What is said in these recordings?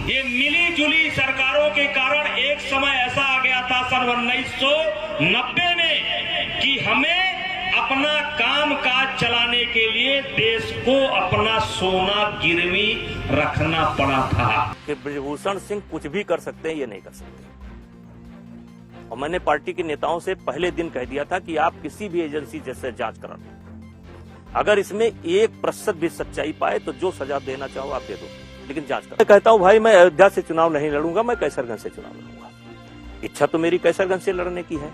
ये मिली जुली सरकारों के कारण एक समय ऐसा आ गया था सन 1990 में कि हमें अपना काम काज चलाने के लिए देश को अपना सोना गिरवी रखना पड़ा था। कि ब्रजभूषण सिंह कुछ भी कर सकते हैं, ये नहीं कर सकते। और मैंने पार्टी के नेताओं से पहले दिन कह दिया था कि आप किसी भी एजेंसी जैसे जांच करा लो, अगर इसमें 1% भी सच्चाई पाए तो जो सजा देना चाहो आप दे दो, लेकिन जांच करो। मैं कहता हूं भाई, मैं अयोध्या से चुनाव नहीं लड़ूंगा, मैं कैसरगंज से चुनाव लड़ूंगा। इच्छा तो मेरी कैसरगंज से लड़ने की है,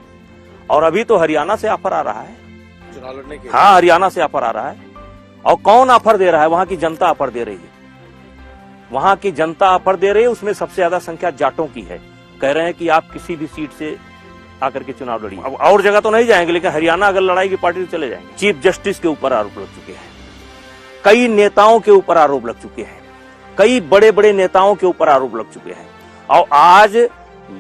और अभी तो हरियाणा से ऑफर आ रहा है चुनाव लड़ने के। हाँ, हरियाणा से ऑफर आ रहा है। और कौन ऑफर दे रहा है? वहां की जनता ऑफर दे रही है। वहां की जनता ऑफर दे रही है, उसमें सबसे ज्यादा संख्या जाटों की है। कह रहे हैं कि आप किसी भी सीट से आकर के चुनाव लड़िए। अब और जगह तो नहीं जाएंगे, लेकिन हरियाणा अगर लड़ाई की पार्टी तो चले जाएंगे। चीफ जस्टिस के ऊपर आरोप लग चुके हैं, कई नेताओं के ऊपर आरोप लग चुके हैं, कई बड़े बड़े नेताओं के ऊपर आरोप लग चुके हैं। और आज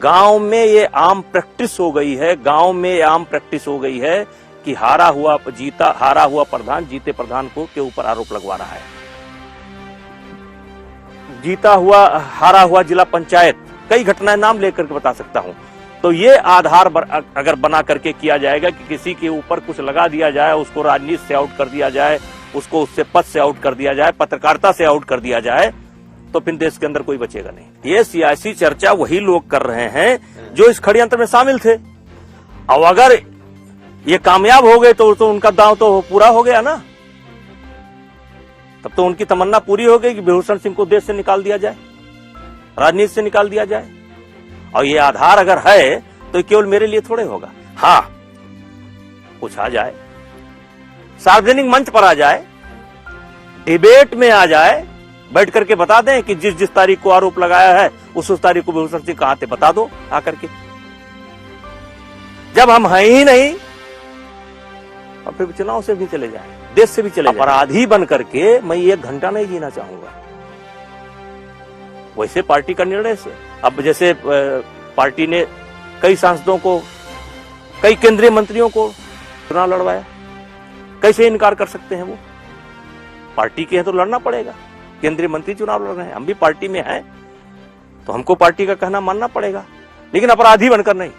गांव में ये आम प्रैक्टिस हो गई है, गांव में आम प्रैक्टिस हो गई है कि हारा हुआ प्रधान जीते प्रधान को के ऊपर आरोप लगवा रहा है। हारा हुआ जिला पंचायत, कई घटनाएं नाम लेकर के बता सकता हूं। तो ये आधार अगर बना करके किया जाएगा कि किसी के ऊपर कुछ लगा दिया जाए, उसको राजनीति से आउट कर दिया जाए, उसको उससे पद से आउट कर दिया जाए, पत्रकारिता से आउट कर दिया जाए, तो फिर देश के अंदर कोई बचेगा नहीं। ये सियासी चर्चा वही लोग कर रहे हैं जो इस षड्यंत्र में शामिल थे। और अगर ये कामयाब हो गए तो उनका दांव तो पूरा हो गया ना। तब तो उनकी तमन्ना पूरी हो गई कि ब्रजभूषण सिंह को देश से निकाल दिया जाए, राजनीति से निकाल दिया जाए। और ये आधार अगर है तो केवल मेरे लिए थोड़े होगा। हाँ, कुछ आ जाए, सार्वजनिक मंच पर आ जाए, डिबेट में आ जाए, बैठ करके बता दें कि जिस तारीख को आरोप लगाया है उस तारीख को ब्रजभूषण सिंह कहां थे, बता दो आकर के। जब हम हैं ही नहीं, और फिर चुनाव से भी चले जाए, देश से भी चले जाए। अपराधी बन करके मैं 1 घंटा नहीं जीना चाहूंगा। वैसे पार्टी का निर्णय से, अब जैसे पार्टी ने कई सांसदों को, कई केंद्रीय मंत्रियों को चुनाव लड़वाया, कैसे इनकार कर सकते हैं? वो पार्टी के हैं तो लड़ना पड़ेगा। केंद्रीय मंत्री चुनाव लड़ रहे हैं, हम भी पार्टी में हैं, तो हमको पार्टी का कहना मानना पड़ेगा, लेकिन अपराधी बनकर नहीं।